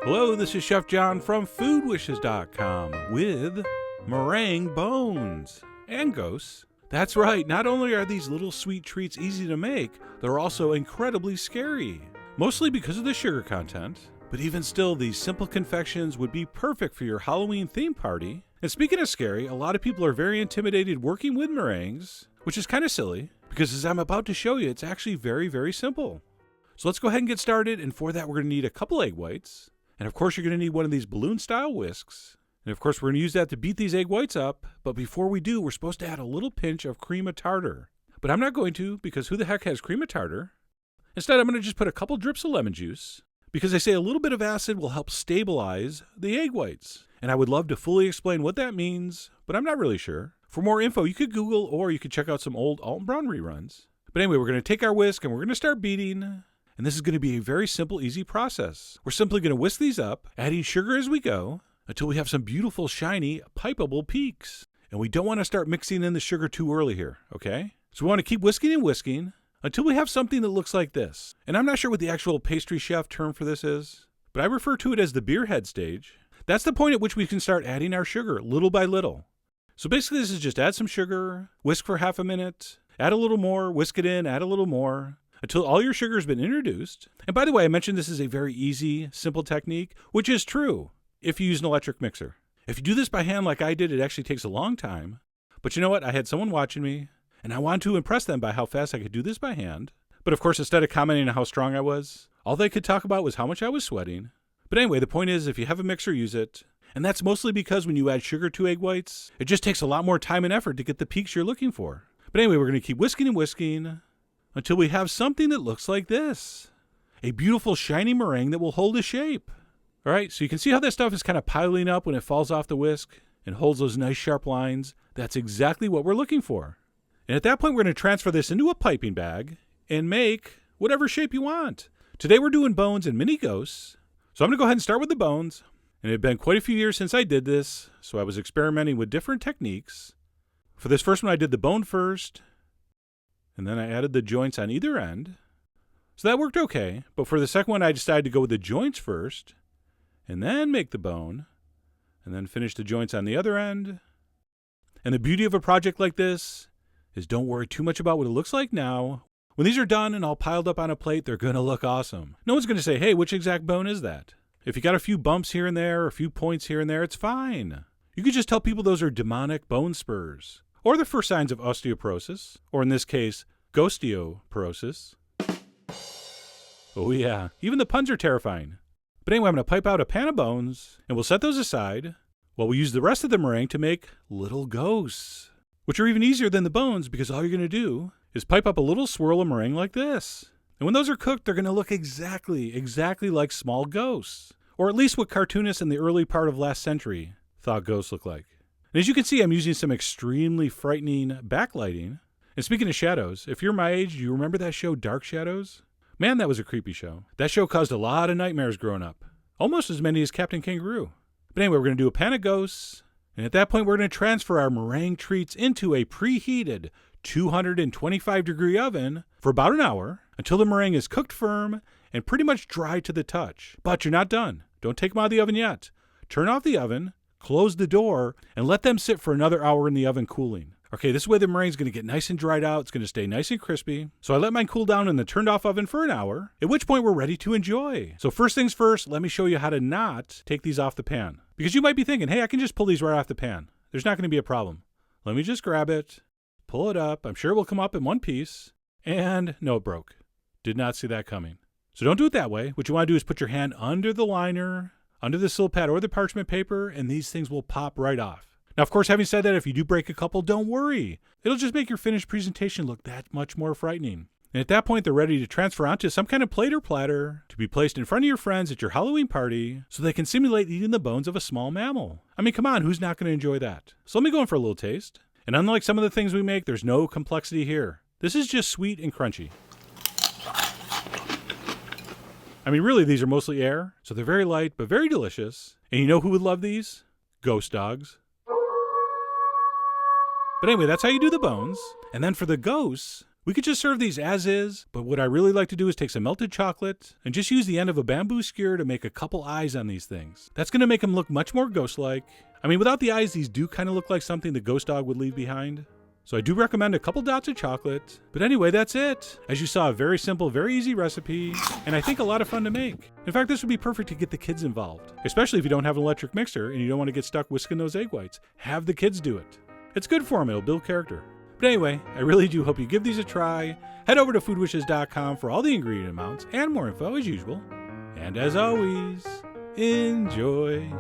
Hello, this is Chef John from foodwishes.com with meringue bones and ghosts. That's right, not only are these little sweet treats easy to make, they're also incredibly scary. Mostly because of the sugar content, but even still, these simple confections would be perfect for your Halloween theme party. And speaking of scary, a lot of people are very intimidated working with meringues, which is kind of silly, because as I'm about to show you, it's actually very, very simple. So let's go ahead and get started, and for that we're going to need a couple egg whites, and of course you're going to need one of these balloon-style whisks, and of course we're going to use that to beat these egg whites up, but before we do, we're supposed to add a little pinch of cream of tartar. But I'm not going to, because who the heck has cream of tartar? Instead, I'm going to just put a couple drips of lemon juice, because they say a little bit of acid will help stabilize the egg whites. And I would love to fully explain what that means, but I'm not really sure. For more info, you could Google or you could check out some old Alton Brown reruns. But anyway, we're going to take our whisk and we're going to start beating. And this is going to be a very simple, easy process. We're simply going to whisk these up, adding sugar as we go, until we have some beautiful, shiny, pipeable peaks. And we don't want to start mixing in the sugar too early here, okay? So we want to keep whisking and whisking until we have something that looks like this. And I'm not sure what the actual pastry chef term for this is, but I refer to it as the beer head stage. That's the point at which we can start adding our sugar little by little. So basically this is just add some sugar, whisk for half a minute, add a little more, whisk it in, add a little more, until all your sugar has been introduced. And by the way, I mentioned this is a very easy, simple technique, which is true if you use an electric mixer. If you do this by hand like I did, it actually takes a long time. But you know what? I had someone watching me, and I wanted to impress them by how fast I could do this by hand. But of course, instead of commenting on how strong I was, all they could talk about was how much I was sweating. But anyway, the point is, if you have a mixer, use it. And that's mostly because when you add sugar to egg whites, it just takes a lot more time and effort to get the peaks you're looking for. But anyway, we're going to keep whisking and whisking until we have something that looks like this. A beautiful shiny meringue that will hold a shape. All right, so you can see how this stuff is kind of piling up when it falls off the whisk and holds those nice sharp lines. That's exactly what we're looking for. And at that point, we're going to transfer this into a piping bag and make whatever shape you want. Today we're doing bones and mini ghosts. So I'm going to go ahead and start with the bones. And it had been quite a few years since I did this, so I was experimenting with different techniques. For this first one, I did the bone first, and then I added the joints on either end. So that worked okay, but for the second one, I decided to go with the joints first, and then make the bone, and then finish the joints on the other end. And the beauty of a project like this is don't worry too much about what it looks like now. When these are done and all piled up on a plate, they're going to look awesome. No one's going to say, hey, which exact bone is that? If you got a few bumps here and there, or a few points here and there, it's fine. You could just tell people those are demonic bone spurs, or the first signs of osteoporosis, or in this case, ghostioperosis. Oh yeah, even the puns are terrifying. But anyway, I'm going to pipe out a pan of bones, and we'll set those aside, while we use the rest of the meringue to make little ghosts, which are even easier than the bones because all you're going to do is pipe up a little swirl of meringue like this. And when those are cooked, they're going to look exactly like small ghosts, or at least what cartoonists in the early part of last century thought ghosts looked like. And as you can see, I'm using some extremely frightening backlighting. And speaking of shadows, if you're my age, do you remember that show Dark Shadows? Man, that was a creepy show. That show caused a lot of nightmares growing up, almost as many as Captain Kangaroo. But anyway, we're going to do a pan of ghosts, and at that point, we're going to transfer our meringue treats into a preheated 225-degree oven for about an hour until the meringue is cooked firm and pretty much dry to the touch. But you're not done. Don't take them out of the oven yet. Turn off the oven, close the door, and let them sit for another hour in the oven cooling. Okay, this way the meringue is going to get nice and dried out. It's going to stay nice and crispy. So I let mine cool down in the turned off oven for an hour, at which point we're ready to enjoy. So first things first, let me show you how to not take these off the pan. Because you might be thinking, hey, I can just pull these right off the pan. There's not going to be a problem. Let me just grab it, pull it up. I'm sure it will come up in one piece. And no, it broke. Did not see that coming. So don't do it that way. What you want to do is put your hand under the liner, under the sill pad or the parchment paper, and these things will pop right off. Now, of course, having said that, if you do break a couple, don't worry. It'll just make your finished presentation look that much more frightening. And at that point, they're ready to transfer onto some kind of plate or platter to be placed in front of your friends at your Halloween party so they can simulate eating the bones of a small mammal. I mean, come on, who's not going to enjoy that? So let me go in for a little taste. And unlike some of the things we make, there's no complexity here. This is just sweet and crunchy. I mean, really, these are mostly air, so they're very light but very delicious. And you know who would love these? Ghost dogs. But anyway, that's how you do the bones. And then for the ghosts, We could just serve these as is, but what I really like to do is take some melted chocolate and just use the end of a bamboo skewer to make a couple eyes on these things. That's going to make them look much more ghost-like. I mean, without the eyes, these do kind of look like something the ghost dog would leave behind. So I do recommend a couple dots of chocolate. But anyway, that's it. As you saw, a very simple, very easy recipe, and I think a lot of fun to make. In fact, this would be perfect to get the kids involved, especially if you don't have an electric mixer and you don't want to get stuck whisking those egg whites. Have the kids do it. It's good for them. It'll build character. But anyway, I really do hope you give these a try. Head over to foodwishes.com for all the ingredient amounts and more info as usual. And as always, enjoy.